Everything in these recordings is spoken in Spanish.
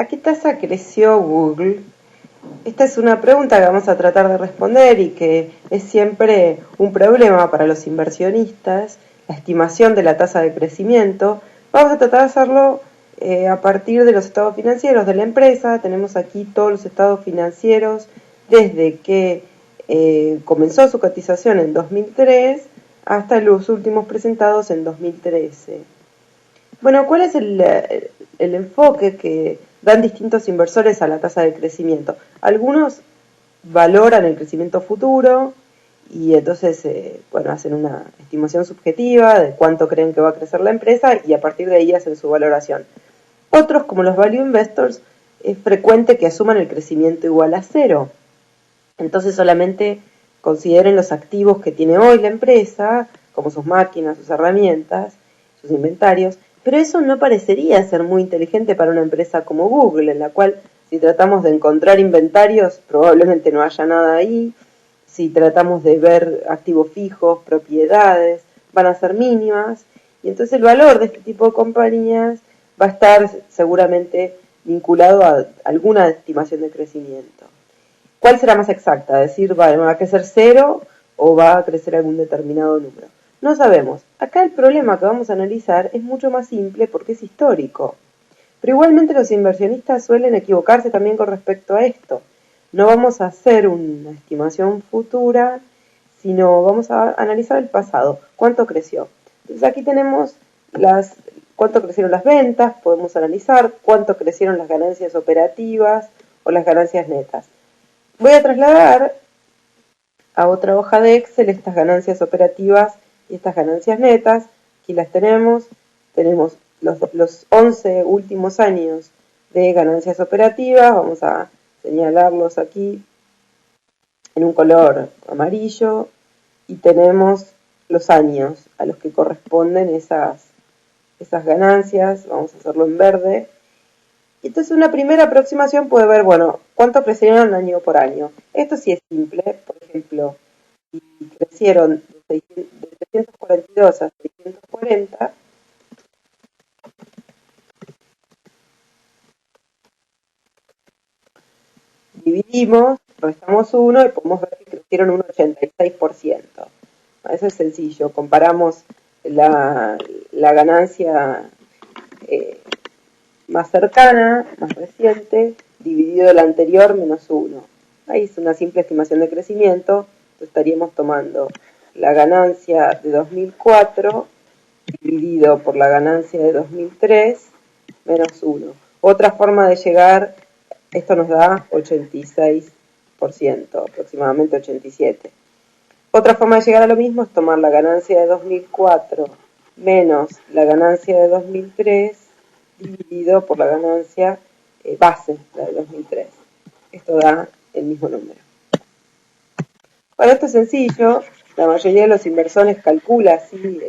¿A qué tasa creció Google? Esta es una pregunta que vamos a tratar de responder y que es siempre un problema para los inversionistas, la estimación de la tasa de crecimiento. Vamos a tratar de hacerlo a partir de los estados financieros de la empresa. Tenemos aquí todos los estados financieros desde que comenzó su cotización en 2003 hasta los últimos presentados en 2013. Bueno, ¿cuál es el enfoque que dan distintos inversores a la tasa de crecimiento? Algunos valoran el crecimiento futuro y entonces hacen una estimación subjetiva de cuánto creen que va a crecer la empresa y a partir de ahí hacen su valoración. Otros, como los value investors, es frecuente que asuman el crecimiento igual a cero. Entonces solamente consideren los activos que tiene hoy la empresa, como sus máquinas, sus herramientas, sus inventarios, pero eso no parecería ser muy inteligente para una empresa como Google, en la cual si tratamos de encontrar inventarios, probablemente no haya nada ahí. Si tratamos de ver activos fijos, propiedades, van a ser mínimas. Y entonces el valor de este tipo de compañías va a estar seguramente vinculado a alguna estimación de crecimiento. ¿Cuál será más exacta? ¿Decir va a crecer cero o va a crecer algún determinado número? No sabemos. Acá el problema que vamos a analizar es mucho más simple porque es histórico. Pero igualmente los inversionistas suelen equivocarse también con respecto a esto. No vamos a hacer una estimación futura, sino vamos a analizar el pasado. ¿Cuánto creció? Entonces aquí tenemos cuánto crecieron las ventas, podemos analizar cuánto crecieron las ganancias operativas o las ganancias netas. Voy a trasladar a otra hoja de Excel estas ganancias operativas y estas ganancias netas. Aquí las tenemos los 11 últimos años de ganancias operativas. Vamos a señalarlos aquí en un color amarillo y tenemos los años a los que corresponden esas ganancias. Vamos a hacerlo en verde. Entonces una primera aproximación puede ver, bueno, cuánto crecieron año por año. Esto sí es simple. Por ejemplo, si crecieron de 342 a 640, dividimos, restamos 1 y podemos ver que crecieron un 86%. Eso es sencillo. Comparamos la ganancia más cercana, más reciente, dividido la anterior menos 1. Ahí es una simple estimación de crecimiento. Estaríamos tomando la ganancia de 2004 dividido por la ganancia de 2003 menos 1. Otra forma de llegar, esto nos da 86%, aproximadamente 87%. Otra forma de llegar a lo mismo es tomar la ganancia de 2004 menos la ganancia de 2003 dividido por la ganancia base, la de 2003. Esto da el mismo número. Bueno, esto es sencillo. La mayoría de los inversores calcula así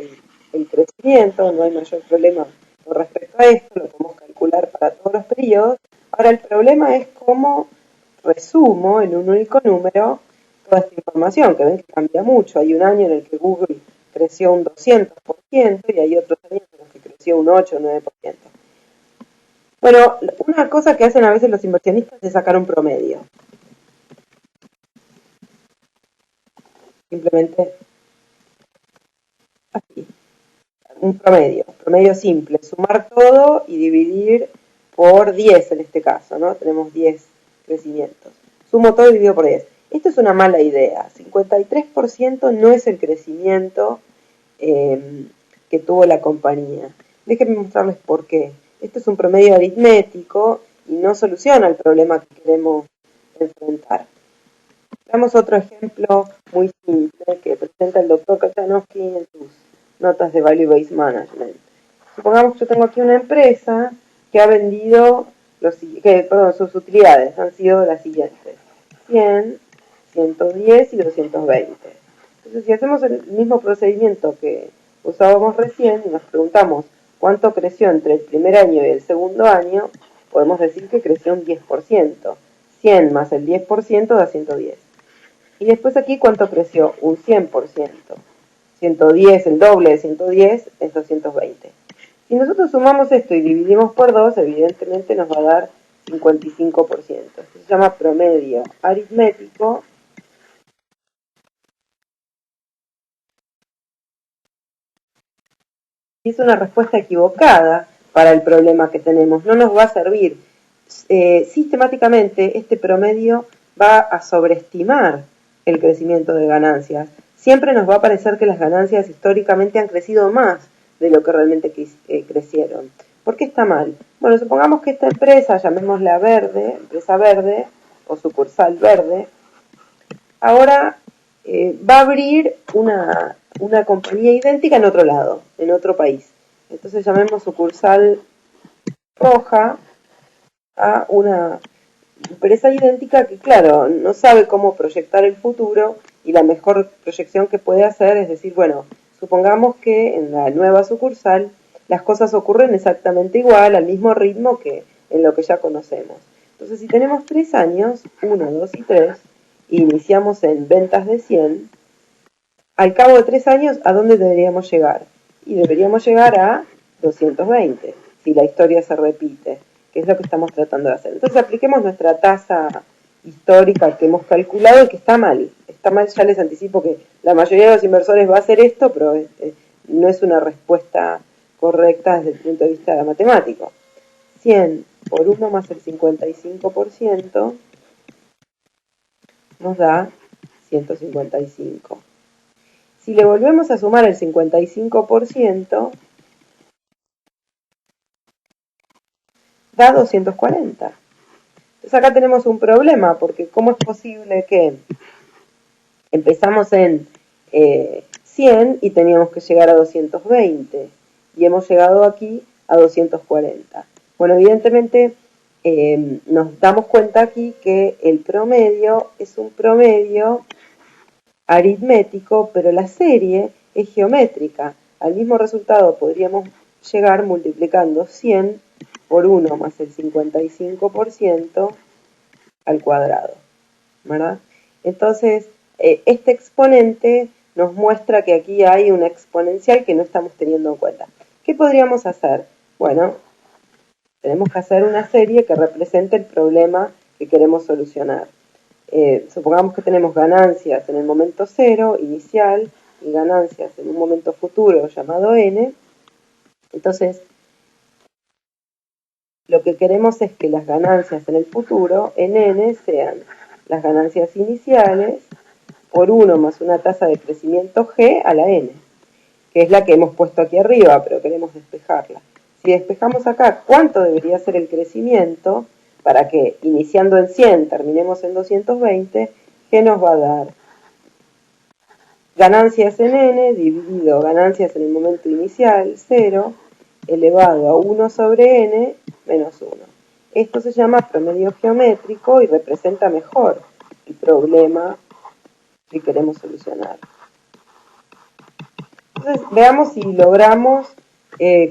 el crecimiento, no hay mayor problema con respecto a esto, lo podemos calcular para todos los periodos. Ahora el problema es cómo resumo en un único número toda esta información, que ven que cambia mucho. Hay un año en el que Google creció un 200% y hay otros años en los que creció un 8 o 9%. Bueno, una cosa que hacen a veces los inversionistas es sacar un promedio. Simplemente así. Un promedio simple. Sumar todo y dividir por 10 en este caso, ¿no? Tenemos 10 crecimientos. Sumo todo y divido por 10. Esto es una mala idea. 53% no es el crecimiento que tuvo la compañía. Déjenme mostrarles por qué. Esto es un promedio aritmético y no soluciona el problema que queremos enfrentar. Veamos otro ejemplo muy simple que presenta el doctor Kachanowski en sus notas de Value Based Management. Supongamos que yo tengo aquí una empresa que ha vendido, sus utilidades han sido las siguientes: 100, 110 y 220. Entonces, si hacemos el mismo procedimiento que usábamos recién y nos preguntamos cuánto creció entre el primer año y el segundo año, podemos decir que creció un 10%. 100 más el 10% da 110. Y después aquí, ¿cuánto creció? Un 100%. 110, el doble de 110 es 220. Si nosotros sumamos esto y dividimos por 2, evidentemente nos va a dar 55%. Esto se llama promedio aritmético. Y es una respuesta equivocada para el problema que tenemos. No nos va a servir. Sistemáticamente este promedio va a sobreestimar el crecimiento de ganancias. Siempre nos va a parecer que las ganancias históricamente han crecido más de lo que realmente crecieron. ¿Por qué está mal? Bueno, supongamos que esta empresa, llamémosla verde, empresa verde o sucursal verde, ahora va a abrir una compañía idéntica en otro lado, en otro país. Entonces llamemos sucursal roja a una empresa idéntica que, claro, no sabe cómo proyectar el futuro y la mejor proyección que puede hacer es decir, bueno, supongamos que en la nueva sucursal las cosas ocurren exactamente igual, al mismo ritmo que en lo que ya conocemos. Entonces, si tenemos 3 años, 1, 2 y 3, e iniciamos en ventas de 100, al cabo de 3 años, ¿a dónde deberíamos llegar? Y deberíamos llegar a 220, si la historia se repite, que es lo que estamos tratando de hacer. Entonces apliquemos nuestra tasa histórica que hemos calculado y que está mal. Está mal, ya les anticipo que la mayoría de los inversores va a hacer esto, pero no es una respuesta correcta desde el punto de vista matemático. 100 por 1 más el 55% nos da 155. Si le volvemos a sumar el 55%, da 240. Entonces acá tenemos un problema, porque ¿cómo es posible que empezamos en 100 y teníamos que llegar a 220? Y hemos llegado aquí a 240. Bueno, evidentemente nos damos cuenta aquí que el promedio es un promedio aritmético, pero la serie es geométrica. Al mismo resultado podríamos llegar multiplicando 100 por 1 más el 55% al cuadrado, ¿verdad? Entonces, este exponente nos muestra que aquí hay una exponencial que no estamos teniendo en cuenta. ¿Qué podríamos hacer? Bueno, tenemos que hacer una serie que represente el problema que queremos solucionar. Supongamos que tenemos ganancias en el momento 0, inicial, y ganancias en un momento futuro llamado n. Entonces, lo que queremos es que las ganancias en el futuro, en n, sean las ganancias iniciales por 1 más una tasa de crecimiento g a la n, que es la que hemos puesto aquí arriba, pero queremos despejarla. Si despejamos acá cuánto debería ser el crecimiento, para que iniciando en 100 terminemos en 220, ¿qué nos va a dar? Ganancias en n dividido ganancias en el momento inicial, 0, elevado a 1 sobre n menos 1. Esto se llama promedio geométrico y representa mejor el problema que queremos solucionar. Entonces, veamos si logramos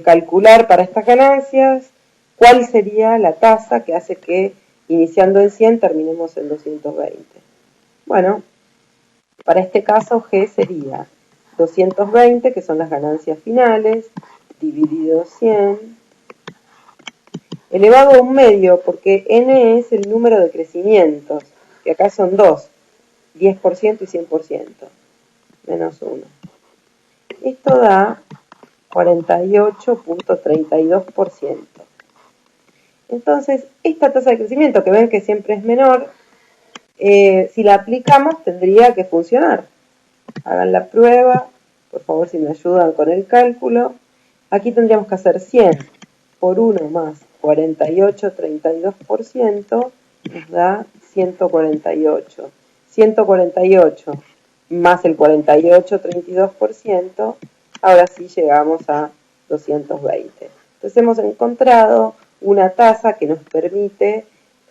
calcular para estas ganancias cuál sería la tasa que hace que iniciando en 100 terminemos en 220. Bueno, para este caso G sería 220, que son las ganancias finales, dividido 100, elevado a un medio, porque n es el número de crecimientos, que acá son 2, 10% y 100%, menos 1. Esto da 48.32%. Entonces, esta tasa de crecimiento, que ven que siempre es menor, si la aplicamos tendría que funcionar. Hagan la prueba, por favor, si me ayudan con el cálculo. Aquí tendríamos que hacer 100 por 1 más 48,32% nos da 148. 148 más el 48,32%, ahora sí llegamos a 220. Entonces hemos encontrado una tasa que nos permite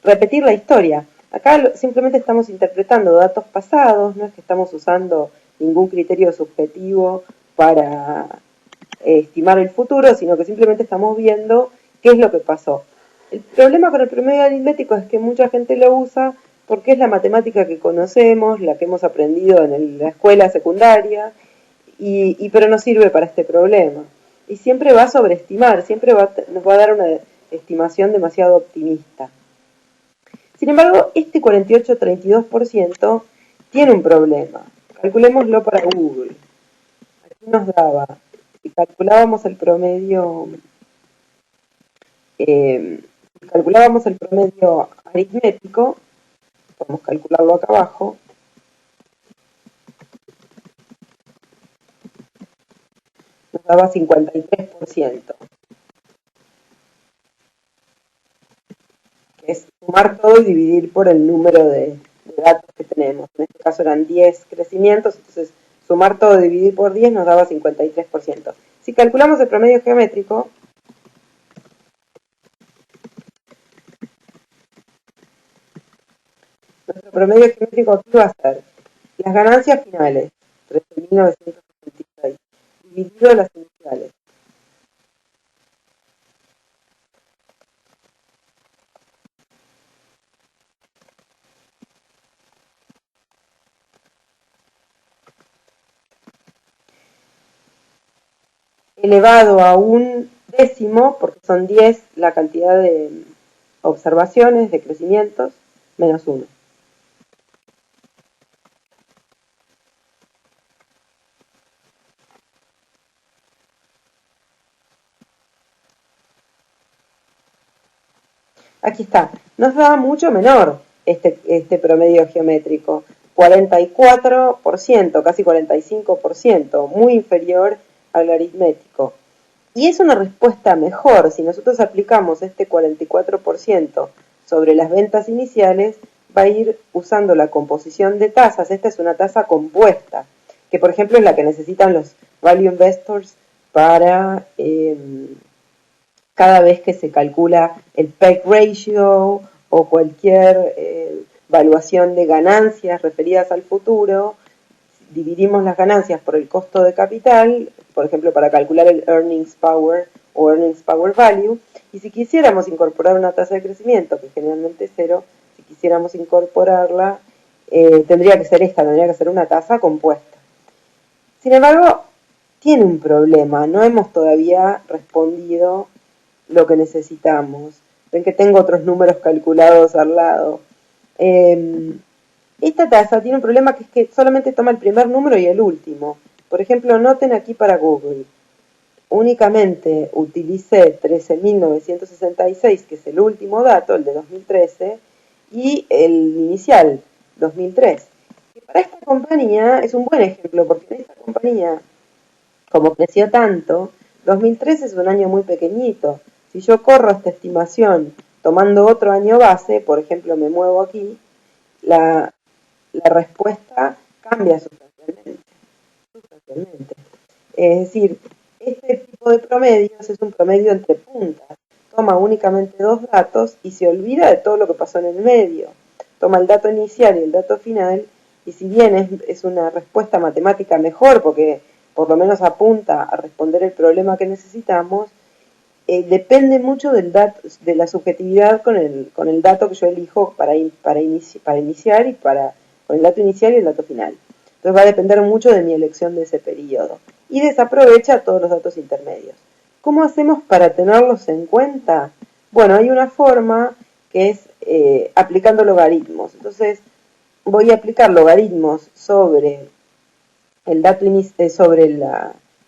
repetir la historia. Acá simplemente estamos interpretando datos pasados, no es que estamos usando ningún criterio subjetivo para estimar el futuro, sino que simplemente estamos viendo qué es lo que pasó. El problema con el promedio aritmético es que mucha gente lo usa porque es la matemática que conocemos, la que hemos aprendido en la escuela secundaria, pero no sirve para este problema. Y siempre va a sobreestimar, siempre nos va a dar una estimación demasiado optimista. Sin embargo, este 48-32% tiene un problema. Calculémoslo para Google. Aquí nos daba, si calculábamos el promedio, aritmético, podemos calcularlo acá abajo, nos daba 53%, que es sumar todo y dividir por el número de datos que tenemos. En este caso eran 10 crecimientos, entonces sumar todo y dividir por 10 nos daba 53%. Si calculamos el promedio geométrico, nuestro promedio geométrico aquí va a ser las ganancias finales, 13.966, dividido las iniciales. Elevado a un décimo, porque son 10 la cantidad de observaciones, de crecimientos, menos 1. Aquí está, nos da mucho menor este promedio geométrico, 44%, casi 45%, muy inferior al aritmético. Y es una respuesta mejor, si nosotros aplicamos este 44% sobre las ventas iniciales, va a ir usando la composición de tasas. Esta es una tasa compuesta, que por ejemplo es la que necesitan los value investors para cada vez que se calcula el PEG ratio o cualquier evaluación de ganancias referidas al futuro. Dividimos las ganancias por el costo de capital, por ejemplo, para calcular el earnings power o earnings power value, y si quisiéramos incorporar una tasa de crecimiento, que generalmente es 0, si quisiéramos incorporarla, tendría que ser esta, tendría que ser una tasa compuesta. Sin embargo, tiene un problema, no hemos todavía respondido lo que necesitamos. Ven que tengo otros números calculados al lado. Esta tasa tiene un problema, que es que solamente toma el primer número y el último. Por ejemplo, noten aquí para Google, únicamente utilicé 13.966, que es el último dato, el de 2013, y el inicial, 2003. Y para esta compañía es un buen ejemplo, porque en esta compañía, como creció tanto, 2013 es un año muy pequeñito. Si yo corro esta estimación tomando otro año base, por ejemplo, me muevo aquí, la respuesta cambia sustancialmente. Es decir, este tipo de promedios es un promedio entre puntas. Toma únicamente dos datos y se olvida de todo lo que pasó en el medio. Toma el dato inicial y el dato final, y si bien es una respuesta matemática mejor, porque por lo menos apunta a responder el problema que necesitamos, depende mucho de la subjetividad con el dato que yo elijo para iniciar y con el dato inicial y el dato final. Entonces va a depender mucho de mi elección de ese periodo. Y desaprovecha todos los datos intermedios. ¿Cómo hacemos para tenerlos en cuenta? Bueno, hay una forma que es aplicando logaritmos. Entonces voy a aplicar logaritmos sobre el dato sobre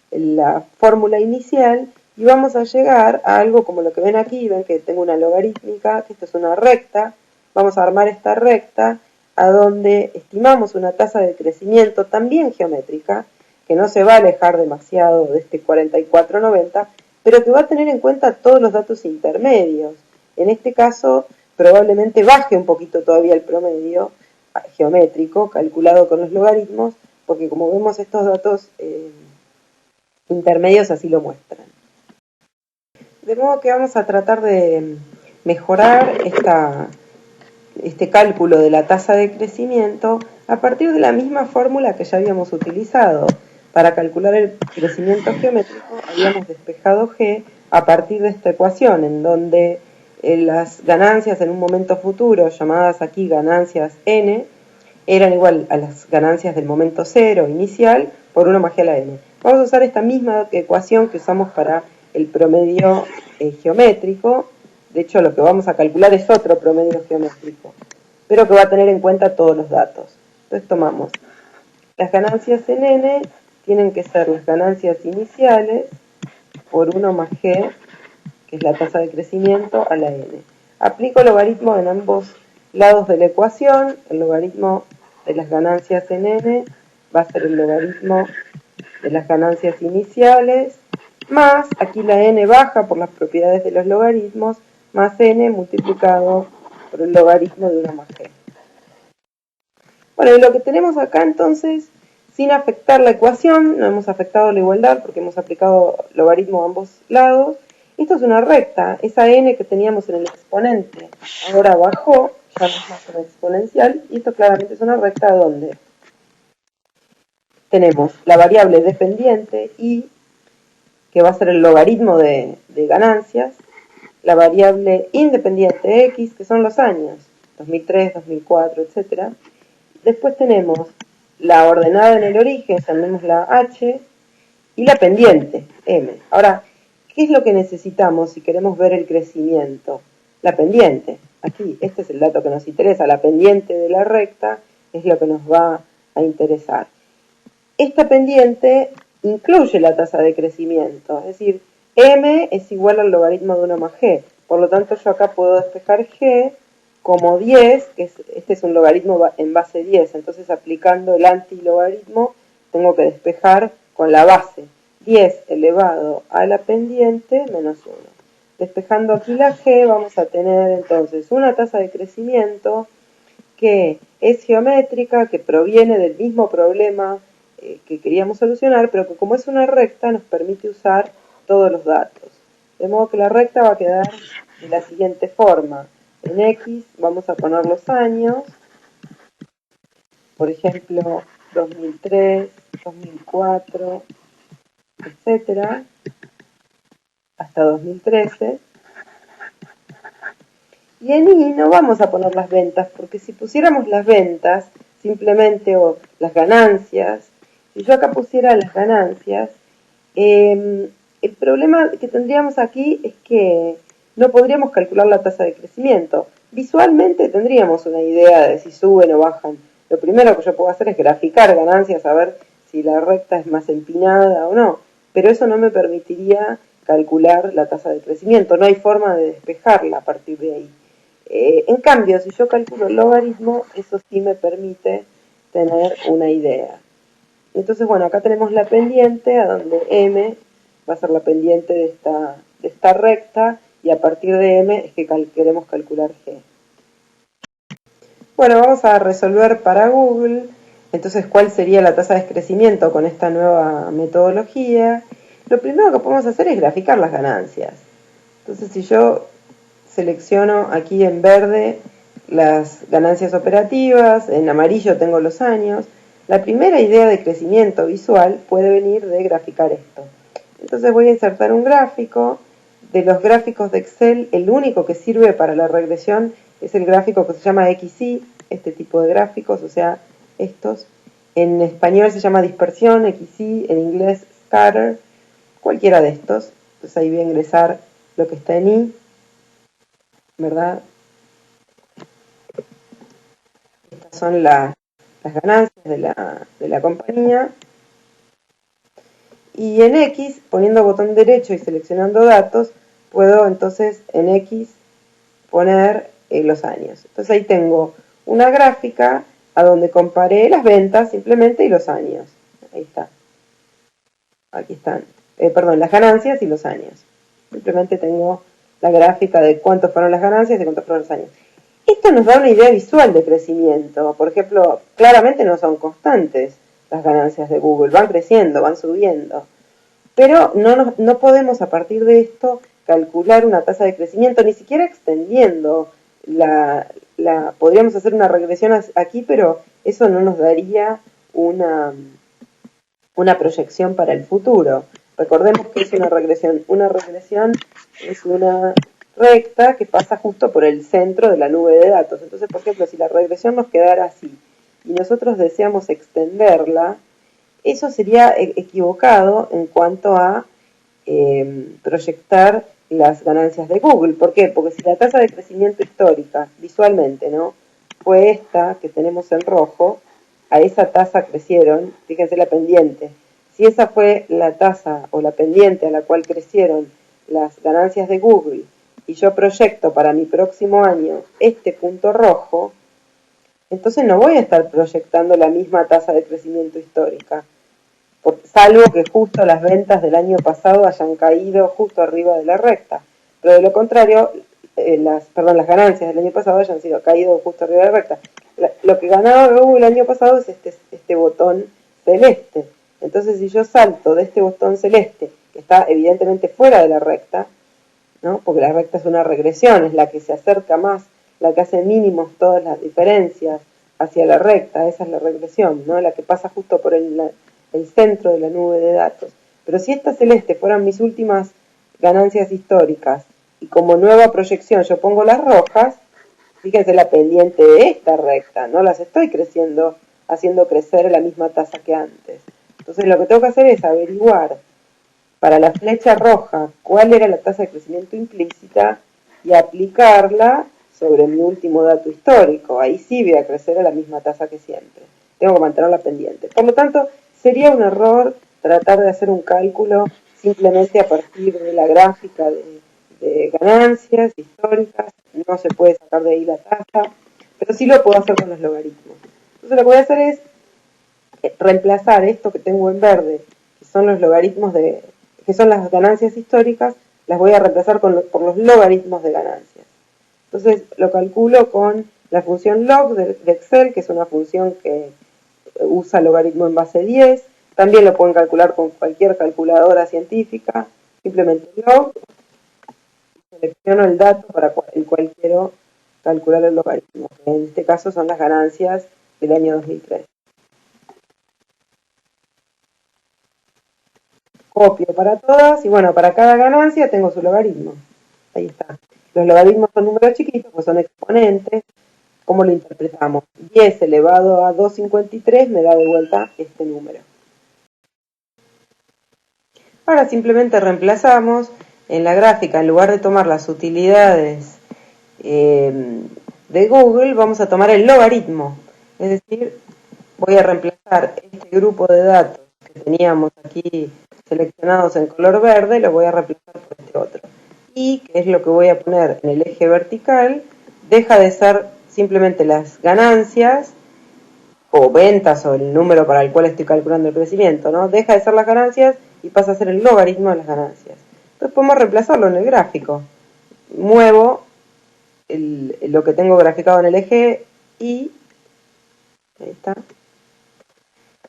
la fórmula inicial, y vamos a llegar a algo como lo que ven aquí. Ven que tengo una logarítmica, que esto es una recta. Vamos a armar esta recta a donde estimamos una tasa de crecimiento también geométrica, que no se va a alejar demasiado de este 44,90, pero que va a tener en cuenta todos los datos intermedios. En este caso, probablemente baje un poquito todavía el promedio geométrico calculado con los logaritmos, porque como vemos estos datos intermedios así lo muestran. De modo que vamos a tratar de mejorar este cálculo de la tasa de crecimiento a partir de la misma fórmula que ya habíamos utilizado. Para calcular el crecimiento geométrico habíamos despejado G a partir de esta ecuación, en donde las ganancias en un momento futuro, llamadas aquí ganancias n, eran igual a las ganancias del momento cero inicial por 1 más G a la n. Vamos a usar esta misma ecuación que usamos para el promedio geométrico. De hecho, lo que vamos a calcular es otro promedio geométrico, pero que va a tener en cuenta todos los datos. Entonces tomamos las ganancias en n, tienen que ser las ganancias iniciales por 1 más g, que es la tasa de crecimiento, a la n. Aplico el logaritmo en ambos lados de la ecuación. El logaritmo de las ganancias en n va a ser el logaritmo de las ganancias iniciales, más, aquí la n baja por las propiedades de los logaritmos, más n multiplicado por el logaritmo de 1 más g. Bueno, y lo que tenemos acá entonces, sin afectar la ecuación, no hemos afectado la igualdad porque hemos aplicado logaritmo a ambos lados. Esto es una recta, esa n que teníamos en el exponente ahora bajó, ya no es más una exponencial, y esto claramente es una recta donde tenemos la variable dependiente y que va a ser el logaritmo de ganancias, la variable independiente x, que son los años, 2003, 2004, etc. Después tenemos la ordenada en el origen, llamémosla h, y la pendiente, m. Ahora, ¿qué es lo que necesitamos si queremos ver el crecimiento? La pendiente. Aquí, este es el dato que nos interesa, la pendiente de la recta es lo que nos va a interesar. Esta pendiente incluye la tasa de crecimiento, es decir, m es igual al logaritmo de 1 más g. Por lo tanto, yo acá puedo despejar g como 10, que este es un logaritmo en base 10, entonces aplicando el antilogaritmo tengo que despejar con la base 10 elevado a la pendiente menos 1. Despejando aquí la g vamos a tener entonces una tasa de crecimiento que es geométrica, que proviene del mismo problema que queríamos solucionar, pero que como es una recta nos permite usar todos los datos. De modo que la recta va a quedar de la siguiente forma. En x vamos a poner los años, por ejemplo, 2003, 2004, etc., hasta 2013. Y en y no vamos a poner las ventas, porque si pusiéramos las ventas, simplemente, o las ganancias, si yo acá pusiera las ganancias, el problema que tendríamos aquí es que no podríamos calcular la tasa de crecimiento. Visualmente tendríamos una idea de si suben o bajan. Lo primero que yo puedo hacer es graficar ganancias, a ver si la recta es más empinada o no. Pero eso no me permitiría calcular la tasa de crecimiento. No hay forma de despejarla a partir de ahí. En cambio, si yo calculo el logaritmo, eso sí me permite tener una idea. Entonces, bueno, acá tenemos la pendiente, a donde m va a ser la pendiente de esta recta, y a partir de m es que queremos calcular g. Bueno, vamos a resolver para Google. Entonces, ¿cuál sería la tasa de crecimiento con esta nueva metodología? Lo primero que podemos hacer es graficar las ganancias. Entonces, si yo selecciono aquí en verde las ganancias operativas, en amarillo tengo los años. La primera idea de crecimiento visual puede venir de graficar esto. Entonces voy a insertar un gráfico. De los gráficos de Excel, el único que sirve para la regresión es el gráfico que se llama XY, este tipo de gráficos, o sea, estos. En español se llama dispersión, XY, en inglés scatter, cualquiera de estos. Entonces ahí voy a ingresar lo que está en Y, ¿verdad? Estas son las ganancias de la compañía. Y en X, poniendo botón derecho y seleccionando datos, puedo entonces en X poner los años. Entonces ahí tengo una gráfica a donde comparé las ventas simplemente y los años. Ahí está. Aquí están. Perdón, las ganancias y los años. Simplemente tengo la gráfica de cuántos fueron las ganancias y cuántos fueron los años. Esto nos da una idea visual de crecimiento. Por ejemplo, claramente no son constantes las ganancias de Google. Van creciendo, van subiendo. Pero no podemos a partir de esto calcular una tasa de crecimiento, ni siquiera extendiendo podríamos hacer una regresión aquí, pero eso no nos daría una proyección para el futuro. Recordemos que es una regresión. Una regresión es una recta que pasa justo por el centro de la nube de datos. Entonces, por ejemplo, si la regresión nos quedara así y nosotros deseamos extenderla, eso sería equivocado en cuanto a proyectar las ganancias de Google. ¿Por qué? Porque si la tasa de crecimiento histórica, visualmente, ¿no?, fue esta que tenemos en rojo, a esa tasa crecieron, fíjense la pendiente, si esa fue la tasa o la pendiente a la cual crecieron las ganancias de Google y yo proyecto para mi próximo año este punto rojo, entonces no voy a estar proyectando la misma tasa de crecimiento histórica, salvo que justo las ventas del año pasado hayan caído justo arriba de la recta. Pero de lo contrario, las ganancias del año pasado hayan caído justo arriba de la recta. Lo que ganaba Google el año pasado es este botón celeste. Entonces, si yo salto de este botón celeste, que está evidentemente fuera de la recta, ¿no?, porque la recta es una regresión, es la que se acerca más, la que hace mínimos todas las diferencias hacia la recta, esa es la regresión, ¿no?, la que pasa justo por el centro de la nube de datos. Pero si esta celeste fueran mis últimas ganancias históricas y como nueva proyección yo pongo las rojas, fíjense la pendiente de esta recta, no las estoy creciendo, haciendo crecer a la misma tasa que antes. Entonces lo que tengo que hacer es averiguar para la flecha roja cuál era la tasa de crecimiento implícita y aplicarla sobre mi último dato histórico. Ahí sí voy a crecer a la misma tasa que siempre. Tengo que mantenerla pendiente. Por lo tanto, sería un error tratar de hacer un cálculo simplemente a partir de la gráfica de ganancias históricas. No se puede sacar de ahí la tasa, pero sí lo puedo hacer con los logaritmos. Entonces lo que voy a hacer es reemplazar esto que tengo en verde, que son los logaritmos que son las ganancias históricas, las voy a reemplazar por los logaritmos de ganancias. Entonces lo calculo con la función log de Excel, que es una función que usa logaritmo en base 10. También lo pueden calcular con cualquier calculadora científica. Simplemente log, selecciono el dato para el cual quiero calcular el logaritmo, que en este caso son las ganancias del año 2003. Copio para todas y bueno, para cada ganancia tengo su logaritmo. Ahí está. Los logaritmos son números chiquitos, pues son exponentes. ¿Cómo lo interpretamos? 10 elevado a 253 me da de vuelta este número. Ahora simplemente reemplazamos en la gráfica, en lugar de tomar las utilidades de Google, vamos a tomar el logaritmo. Es decir, voy a reemplazar este grupo de datos que teníamos aquí seleccionados en color verde, lo voy a reemplazar por este otro. Y, que es lo que voy a poner en el eje vertical, deja de ser simplemente las ganancias o ventas o el número para el cual estoy calculando el crecimiento, ¿no? Deja de ser las ganancias y pasa a ser el logaritmo de las ganancias. Entonces podemos reemplazarlo en el gráfico. Muevo lo que tengo graficado en el eje Y, ahí está.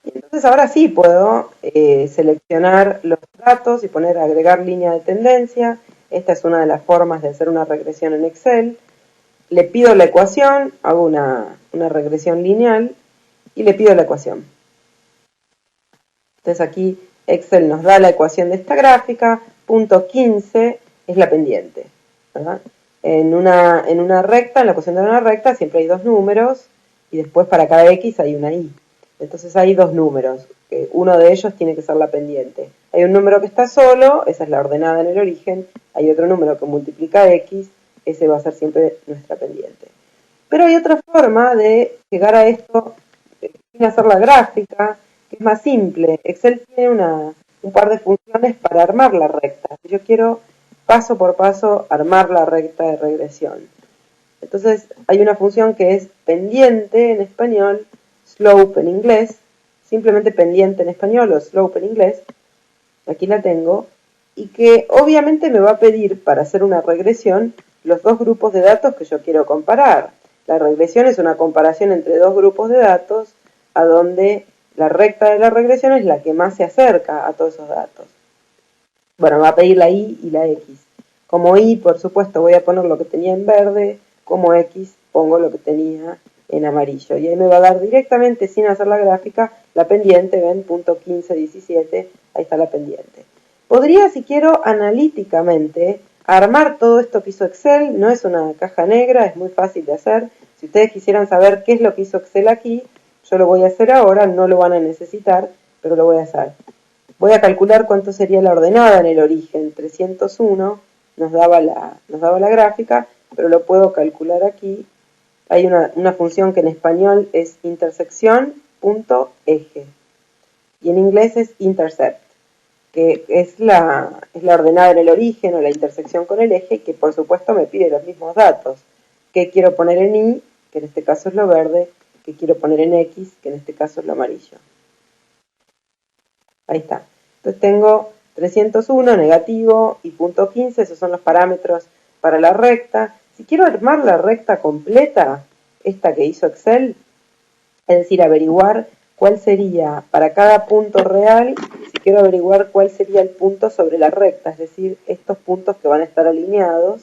Y entonces ahora sí puedo seleccionar los datos y poner agregar línea de tendencia. Esta es una de las formas de hacer una regresión en Excel. Le pido la ecuación, hago una regresión lineal y le pido la ecuación. Entonces aquí Excel nos da la ecuación de esta gráfica, punto 15 es la pendiente, ¿verdad? En una recta, en la ecuación de una recta siempre hay dos números y después para cada X hay una Y. Entonces hay dos números, uno de ellos tiene que ser la pendiente. Hay un número que está solo, esa es la ordenada en el origen, hay otro número que multiplica X, ese va a ser siempre nuestra pendiente. Pero hay otra forma de llegar a esto sin hacer la gráfica, que es más simple. Excel tiene un par de funciones para armar la recta. Si yo quiero paso por paso armar la recta de regresión. Entonces hay una función que es pendiente en español, slope en inglés, simplemente pendiente en español o slope en inglés, aquí la tengo, y que obviamente me va a pedir para hacer una regresión los dos grupos de datos que yo quiero comparar. La regresión es una comparación entre dos grupos de datos a donde la recta de la regresión es la que más se acerca a todos esos datos. Bueno, me va a pedir la Y y la X. Como Y, por supuesto, voy a poner lo que tenía en verde, como X pongo lo que tenía en amarillo. Y ahí me va a dar directamente, sin hacer la gráfica, la pendiente, ven, punto 15, 17, ahí está la pendiente. Podría, si quiero, analíticamente, armar todo esto que hizo Excel. No es una caja negra, es muy fácil de hacer. Si ustedes quisieran saber qué es lo que hizo Excel aquí, yo lo voy a hacer ahora, no lo van a necesitar, pero lo voy a hacer. Voy a calcular cuánto sería la ordenada en el origen, 301, nos daba la gráfica, pero lo puedo calcular aquí. Hay una función que en español es intersección.eje y en inglés es intercept, que es la ordenada en el origen o la intersección con el eje, que por supuesto me pide los mismos datos. ¿Qué quiero poner en Y? Que en este caso es lo verde. ¿Qué quiero poner en X? Que en este caso es lo amarillo. Ahí está. Entonces tengo 301 negativo y punto 15, esos son los parámetros para la recta. Si quiero armar la recta completa, esta que hizo Excel, es decir, averiguar cuál sería para cada punto real, si quiero averiguar cuál sería el punto sobre la recta, es decir, estos puntos que van a estar alineados,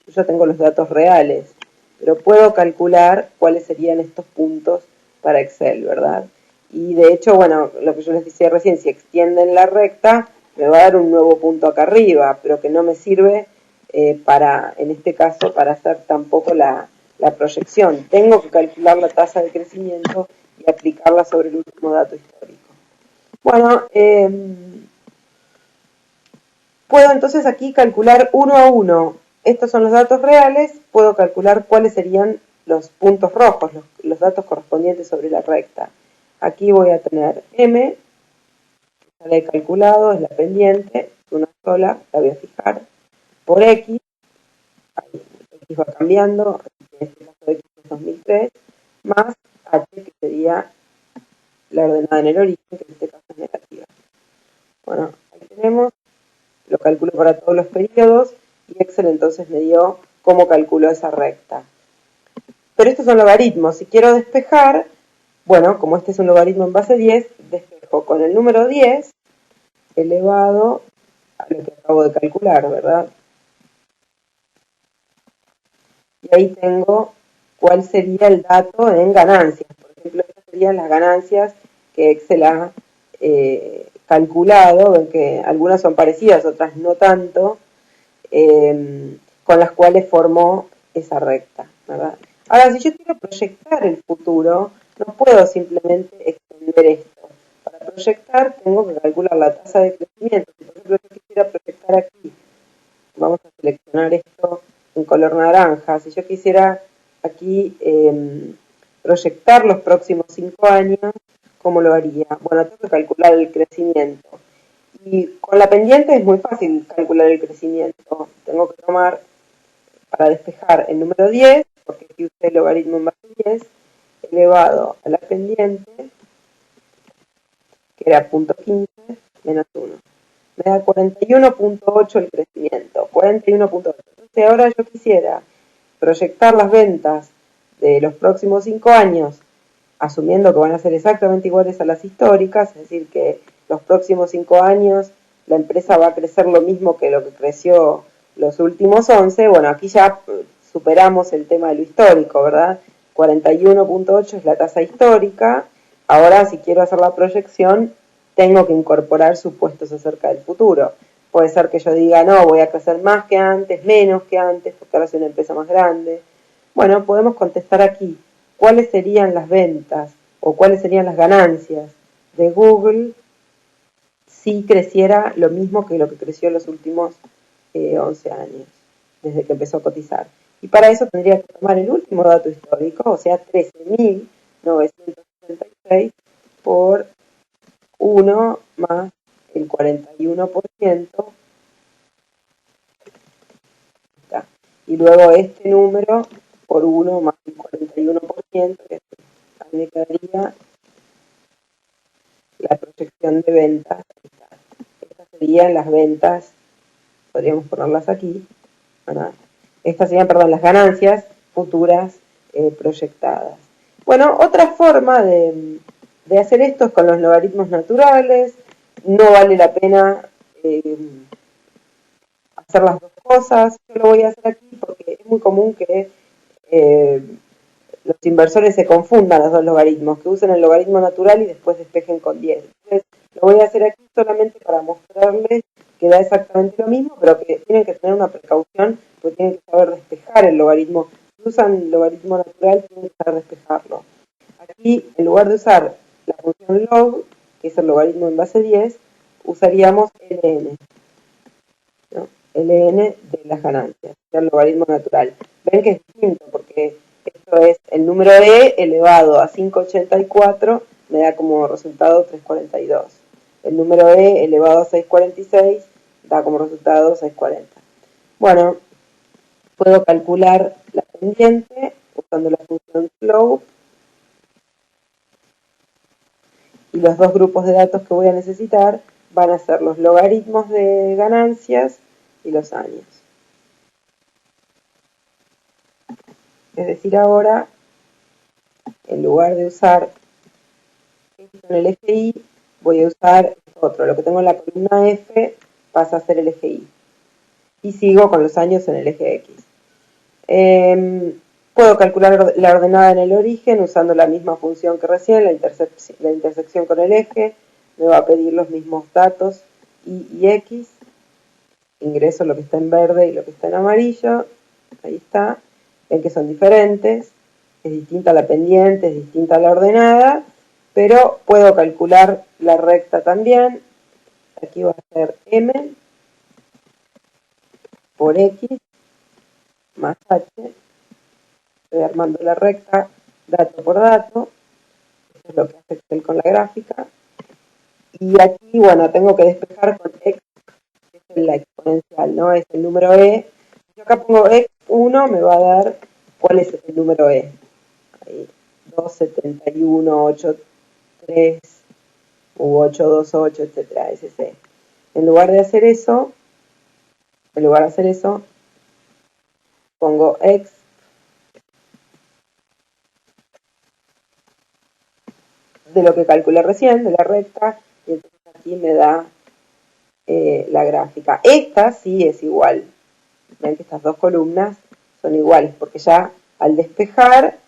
yo ya tengo los datos reales, pero puedo calcular cuáles serían estos puntos para Excel, ¿verdad? Y de hecho, bueno, lo que yo les decía recién, si extienden la recta, me va a dar un nuevo punto acá arriba, pero que no me sirve para, en este caso, para hacer tampoco la proyección. Tengo que calcular la tasa de crecimiento y aplicarla sobre el último dato histórico. Bueno, puedo entonces aquí calcular uno a uno. Estos son los datos reales, puedo calcular cuáles serían los puntos rojos, los datos correspondientes sobre la recta. Aquí voy a tener M, ya la he calculado, es la pendiente, una sola, la voy a fijar, por X, ahí, X va cambiando, en este caso X es 2003, más H, que sería la ordenada en el origen, que en este caso es negativa. Bueno, ahí tenemos, lo calculo para todos los periodos, y Excel entonces me dio cómo calculó esa recta. Pero estos son logaritmos. Si quiero despejar, bueno, como este es un logaritmo en base 10, despejo con el número 10 elevado a lo que acabo de calcular, ¿verdad? Y ahí tengo cuál sería el dato en ganancias. Por ejemplo, estas serían las ganancias que Excel ha calculado, ven que algunas son parecidas, otras no tanto, con las cuales formó esa recta, ¿verdad? Ahora, si yo quiero proyectar el futuro, no puedo simplemente extender esto. Para proyectar tengo que calcular la tasa de crecimiento. Si por ejemplo yo quisiera proyectar aquí, vamos a seleccionar esto en color naranja, si yo quisiera aquí proyectar los próximos 5 años, ¿cómo lo haría? Bueno, tengo que calcular el crecimiento. Y con la pendiente es muy fácil calcular el crecimiento. Tengo que tomar, para despejar, el número 10, porque aquí usé el logaritmo en base 10, elevado a la pendiente, que era 0.15, menos 1. Me da 41.8 el crecimiento, 41.8. Entonces ahora yo quisiera proyectar las ventas de los próximos 5 años, asumiendo que van a ser exactamente iguales a las históricas, es decir, que los próximos 5 años la empresa va a crecer lo mismo que lo que creció los últimos 11, bueno, aquí ya superamos el tema de lo histórico, ¿verdad? 41.8 es la tasa histórica, ahora si quiero hacer la proyección, tengo que incorporar supuestos acerca del futuro. Puede ser que yo diga, no, voy a crecer más que antes, menos que antes, porque ahora soy una empresa más grande. Bueno, podemos contestar aquí, ¿cuáles serían las ventas o cuáles serían las ganancias de Google si creciera lo mismo que lo que creció en los últimos 11 años, desde que empezó a cotizar? Y para eso tendría que tomar el último dato histórico, o sea, 13.966 por 1 más el 41%, está. Y luego este número por 1 más el 41%, que ahí me quedaría la proyección de ventas. Estas serían las ventas, podríamos ponerlas aquí, ¿verdad? Estas serían, perdón, las ganancias futuras proyectadas. Bueno, otra forma de hacer esto es con los logaritmos naturales. No vale la pena hacer las dos cosas. Yo lo voy a hacer aquí porque es muy común que los inversores se confundan los dos logaritmos, que usen el logaritmo natural y después despejen con 10. Entonces, lo voy a hacer aquí solamente para mostrarles que da exactamente lo mismo, pero que tienen que tener una precaución, porque tienen que saber despejar el logaritmo. Si usan el logaritmo natural, tienen que saber despejarlo. Aquí, en lugar de usar la función log, que es el logaritmo en base 10, usaríamos ln, ¿no? ln de las ganancias, el logaritmo natural. Ven que es distinto porque esto es el número e elevado a 584, me da como resultado 342. El número e elevado a 646 da como resultado 640. Bueno, puedo calcular la pendiente usando la función slope y los dos grupos de datos que voy a necesitar van a ser los logaritmos de ganancias y los años. Es decir, ahora, en lugar de usar esto en el eje Y, voy a usar otro. Lo que tengo en la columna F pasa a ser el eje Y. Y sigo con los años en el eje X. Puedo calcular la ordenada en el origen usando la misma función que recién, la intersección con el eje. Me va a pedir los mismos datos Y y X. Ingreso lo que está en verde y lo que está en amarillo. Ahí está. Ven que son diferentes. Es distinta la pendiente, es distinta la ordenada. Pero puedo calcular la recta también. Aquí va a ser M por X más H. Estoy armando la recta dato por dato. Esto es lo que hace Excel con la gráfica. Y aquí, bueno, tengo que despejar con X, que es la exponencial, ¿no? Es el número E. Si yo acá pongo X1, me va a dar cuál es el número E. Ahí, 271, 83 u 828, etcétera, ese es E. En lugar de hacer eso, pongo X de lo que calculé recién, de la recta, y entonces aquí me da la gráfica. Esta sí es igual. Ven que estas dos columnas son iguales, porque ya al despejar,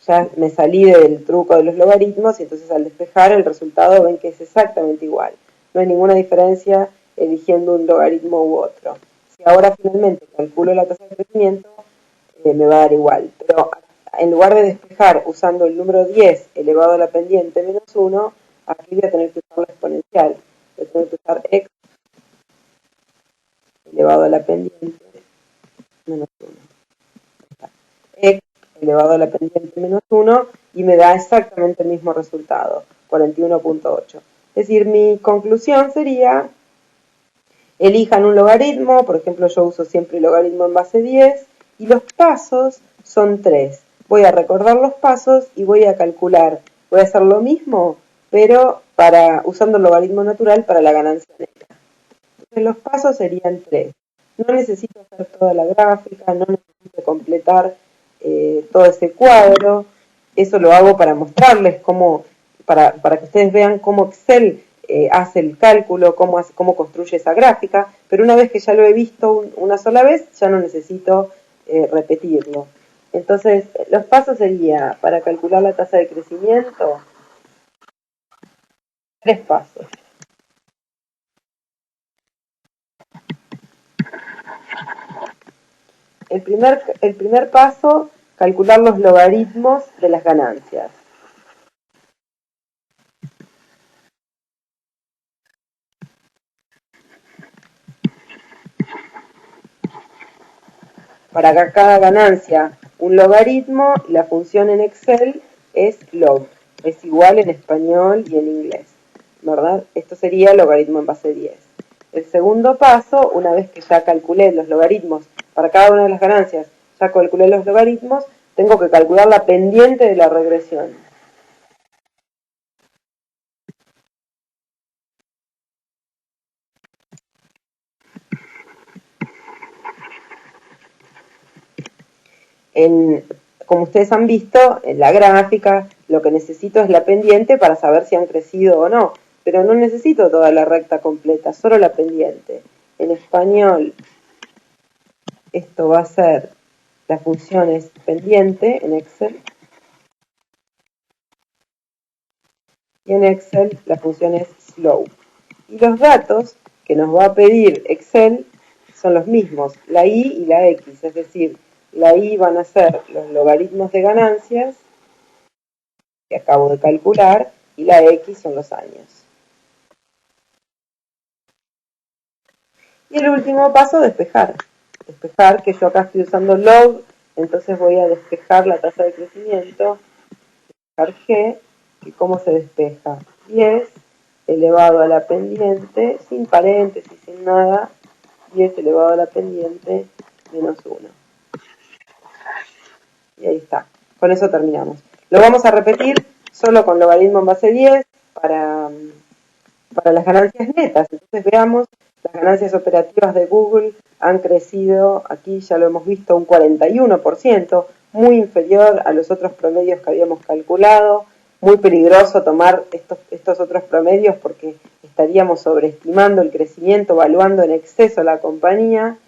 ya me salí del truco de los logaritmos, y entonces al despejar el resultado ven que es exactamente igual. No hay ninguna diferencia eligiendo un logaritmo u otro. Si ahora finalmente calculo la tasa de crecimiento, me va a dar igual. Pero en lugar de despejar usando el número 10 elevado a la pendiente menos 1, aquí voy a tener que usar la exponencial. Voy a tener que usar x elevado a la pendiente menos 1. X elevado a la pendiente menos 1 y me da exactamente el mismo resultado, 41.8. Es decir, mi conclusión sería, elijan un logaritmo, por ejemplo yo uso siempre el logaritmo en base 10 y los pasos son 3. Voy a recordar los pasos y voy a calcular, voy a hacer lo mismo, pero usando el logaritmo natural para la ganancia neta. Entonces los pasos serían 3. No necesito hacer toda la gráfica, no necesito completar todo ese cuadro. Eso lo hago para mostrarles cómo, para que ustedes vean cómo Excel hace el cálculo, cómo construye esa gráfica, pero una vez que ya lo he visto una sola vez, ya no necesito repetirlo. Entonces, los pasos serían, para calcular la tasa de crecimiento, 3 pasos. El primer paso, calcular los logaritmos de las ganancias. Para cada ganancia un logaritmo, la función en Excel es log. Es igual en español y en inglés, ¿verdad? Esto sería el logaritmo en base 10. El segundo paso, una vez que ya calculé los logaritmos para cada una de las ganancias, ya calculé los logaritmos, tengo que calcular la pendiente de la regresión. Como ustedes han visto, en la gráfica, lo que necesito es la pendiente para saber si han crecido o no. Pero no necesito toda la recta completa, solo la pendiente. En español, esto va a ser, la función es pendiente en Excel. Y en Excel la función es slope. Y los datos que nos va a pedir Excel son los mismos, la Y y la X. Es decir, la Y van a ser los logaritmos de ganancias que acabo de calcular, y la X son los años. Y el último paso, despejar. Despejar, que yo acá estoy usando log, entonces voy a despejar la tasa de crecimiento. Despejar G, y cómo se despeja. 10 elevado a la pendiente, sin paréntesis, sin nada, 10 elevado a la pendiente menos 1. Y ahí está. Con eso terminamos. Lo vamos a repetir solo con logaritmo en base 10 para las ganancias netas. Entonces veamos, las ganancias operativas de Google han crecido, aquí ya lo hemos visto, un 41%, muy inferior a los otros promedios que habíamos calculado. Muy peligroso tomar estos otros promedios porque estaríamos sobreestimando el crecimiento, evaluando en exceso la compañía.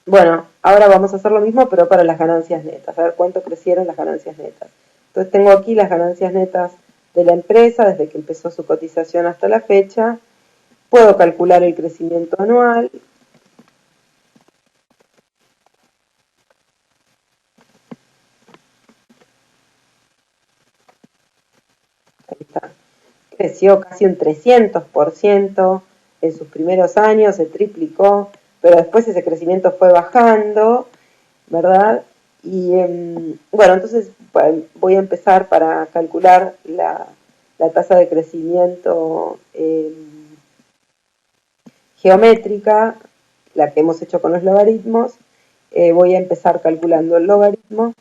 Bueno, ahora vamos a hacer lo mismo, pero para las ganancias netas, a ver cuánto crecieron las ganancias netas. Entonces tengo aquí las ganancias netas de la empresa desde que empezó su cotización hasta la fecha. Puedo calcular el crecimiento anual. Ahí está. Creció casi un 300% en sus primeros años, se triplicó, pero después ese crecimiento fue bajando, ¿verdad? Y bueno, entonces voy a empezar para calcular la tasa de crecimiento geométrica, la que hemos hecho con los logaritmos. Voy a empezar calculando el logaritmo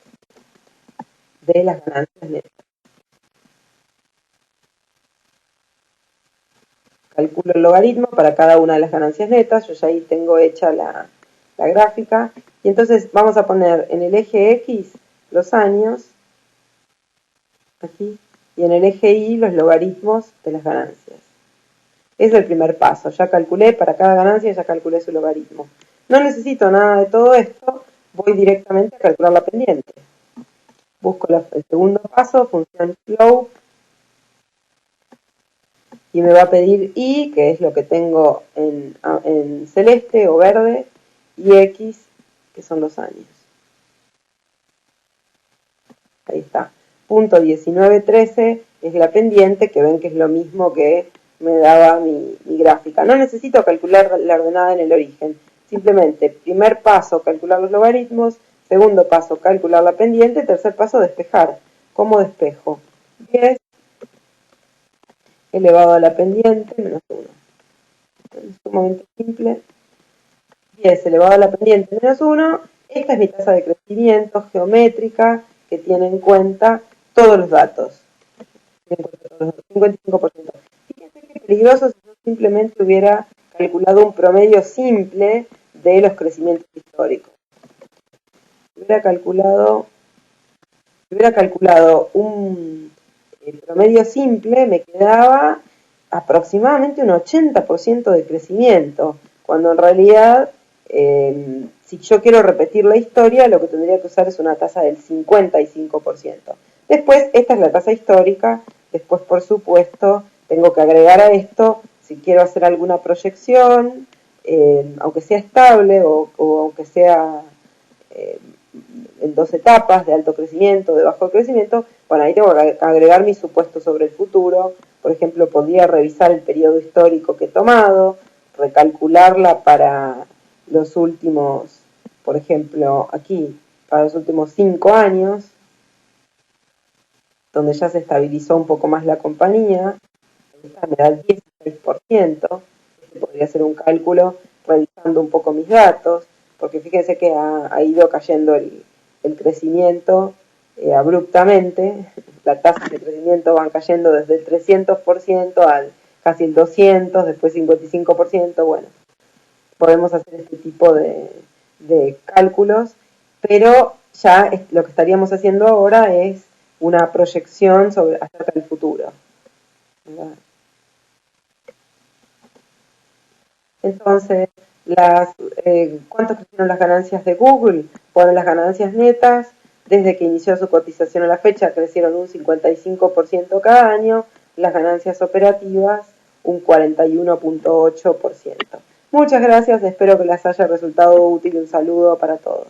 de las ganancias netas. Calculo el logaritmo para cada una de las ganancias netas, yo ya ahí tengo hecha la gráfica, y entonces vamos a poner en el eje X los años, aquí, y en el eje Y los logaritmos de las ganancias. Es el primer paso, ya calculé para cada ganancia, ya calculé su logaritmo. No necesito nada de todo esto, voy directamente a calcular la pendiente. Busco el segundo paso, función slope, y me va a pedir Y, que es lo que tengo en celeste o verde, y X, que son los años. Ahí está. Punto 1913 es la pendiente, que ven que es lo mismo que me daba mi gráfica. No necesito calcular la ordenada en el origen. Simplemente, primer paso, calcular los logaritmos. Segundo paso, calcular la pendiente. Tercer paso, despejar. ¿Cómo despejo? 10 elevado a la pendiente menos 1. Es sumamente simple. 10 elevado a la pendiente menos 1. Esta es mi tasa de crecimiento geométrica que tiene en cuenta todos los datos. 55%. Fíjense qué peligroso si yo simplemente hubiera calculado un promedio simple de los crecimientos históricos. Si hubiera calculado un promedio simple, me quedaba aproximadamente un 80% de crecimiento, cuando en realidad, si yo quiero repetir la historia, lo que tendría que usar es una tasa del 55%. Después, esta es la tasa histórica. Después, por supuesto, tengo que agregar a esto, si quiero hacer alguna proyección, aunque sea estable o aunque sea en dos etapas, de alto crecimiento, de bajo crecimiento, bueno, ahí tengo que agregar mis supuestos sobre el futuro. Por ejemplo, podría revisar el periodo histórico que he tomado, recalcularla para los últimos, por ejemplo, aquí, para los últimos 5 años, donde ya se estabilizó un poco más la compañía, me da el 16%, podría hacer un cálculo revisando un poco mis datos, porque fíjense que ha ido cayendo el crecimiento abruptamente, las tasas de crecimiento van cayendo desde el 300% al casi el 200%, después 55%, bueno, podemos hacer este tipo de cálculos, pero ya lo que estaríamos haciendo ahora es una proyección acerca del futuro, ¿verdad? Entonces, ¿cuánto crecieron las ganancias de Google? Bueno, las ganancias netas, desde que inició su cotización a la fecha, crecieron un 55% cada año, las ganancias operativas un 41.8%. Muchas gracias, espero que les haya resultado útil. Un saludo para todos.